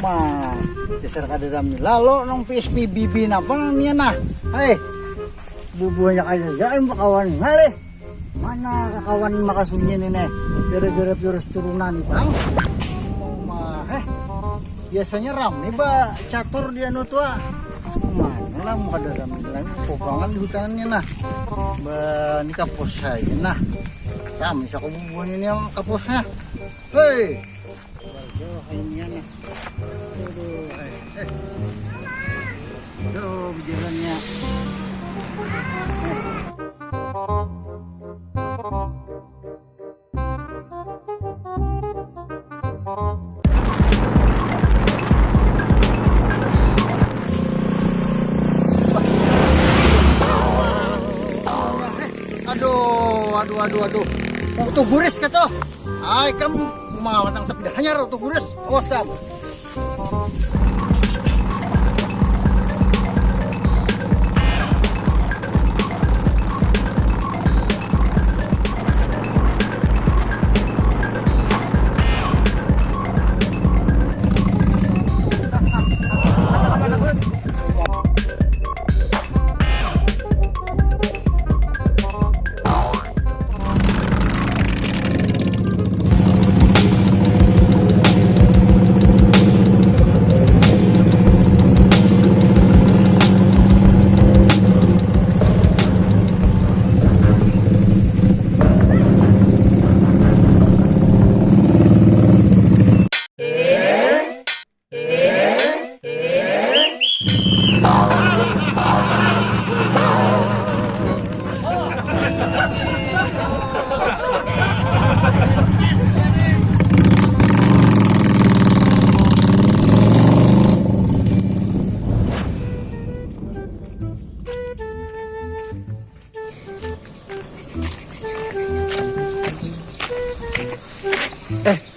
Mah, dasar kada dami. Lalo nung PSPBB na pang niya na. Ay, bubuhay niya kayo. Dahil makawan. Hali, mana kakawan makasunyin ini. Gara-gara virus turunan pang. Biasanya rame ba catur dia no tua. Mana lah mau kada dami lang. Popangan di hutannya nah. Ba ni kapos saya nah. Kami sa kububuhan ini yang kaposnya. Hei. Kayaknya nah. Aduh, berjalannya. Aduh. Tuh guris ka to. Ay, kamu mawatang sa pinahanyar. Tuh guris. Awas kamu.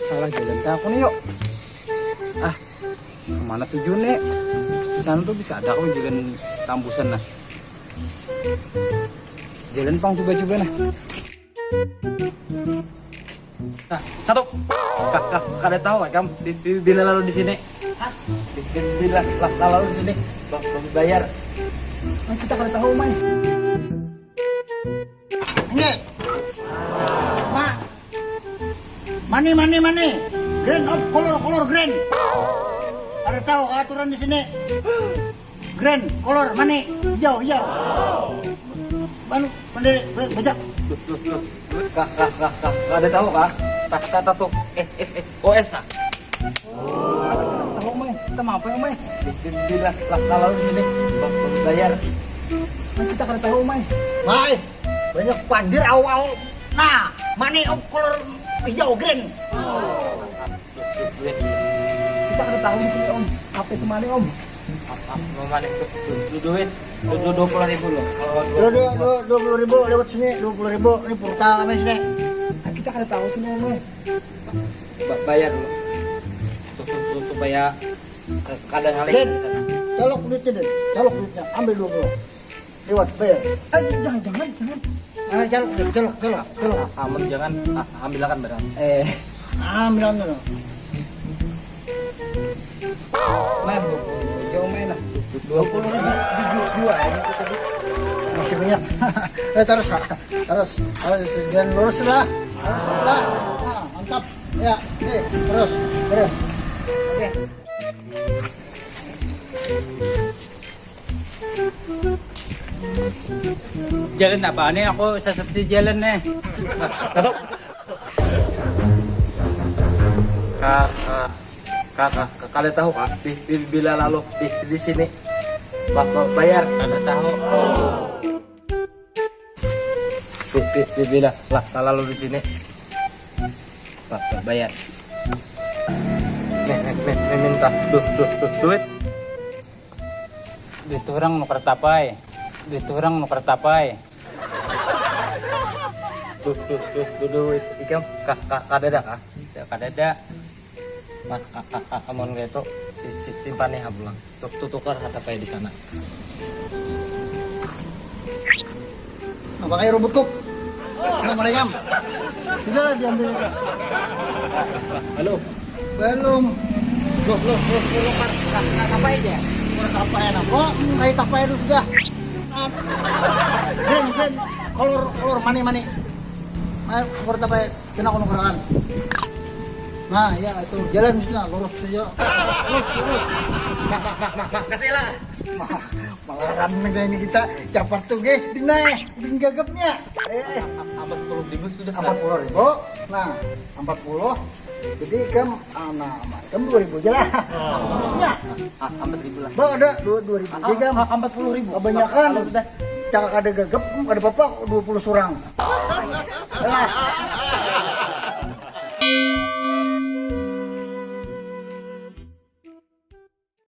Salah jalan aku nih yuk. Kemana tujuannya? Di sana tuh bisa ada kok jalan tambusan nah. Jalan pang coba-coba nah. Satu. Kada tahu kamu bila lalu di sini. Bila lalu di sini bayar. Kita kada tahu main. Nye. Mani. Grand of color grand. Ada tahu aturan di sini? Grand color mani hijau. Manu pandai baca. Kada tahu kah? Kata tuh OS tak? Tahu main. Kita mau apa yang main? Bila lalu di sini bayar. Kita kada tahu main. Mai. Banyak pandir awal. Nah, mani of color hijau grand. Kita kada tahu di sini om. Apa itu mani om? Mana duit 20.000 loh. 20.000 lewat sini 20.000 ini purta kami sini. Kita kada tahu sini om. Bayar dulu. Supaya kadang kali di sana. Colok duitnya. Ambil dulu. Lewat bayar. Jangan. Colok. Aman jangan ambilkan barang. Ambilan dulu. Main jauh main lah. 20.000 jual ini tadi. Masih banyak. Terus. Jangan lurus lah. Mantap. Ya, terus. Oke. Jalan apa nih? Aku seperti jalan nih. Tahu? Kakak, kalian tahu kah? Bila lalu di sini bayar. Ada tahu? Bila lalu di sini bayar. Minta duit. Duit orang nuker tapai. Duit ikam kadada kah? Kadada. Amon gitu simpan nih hablang. Tukar hatapai di sana. Apa kayak robot kok? Assalamualaikum. Sudah diambil. Halo. Belum. Loh, apa aja? Tapayan apa? Kayak tapayan itu sudah. Ben, kolor mani. Kolor tapayan, kena kono gerangan. Nah, ya itu jalan di sana lurus saja. Lurus. Kasih lah. Malaran ini kita cepat tuh ge, dinaik, din gagapnya. 40.000 sudah. 40.000. Nah, 40. Jadi kam 2.000 aja lah. Harusnya 40.000 lah. Bah ada 2.000 aja kam. 40.000. Kebanyakan cakak ada gagap, ada apa 20 surang. Lah,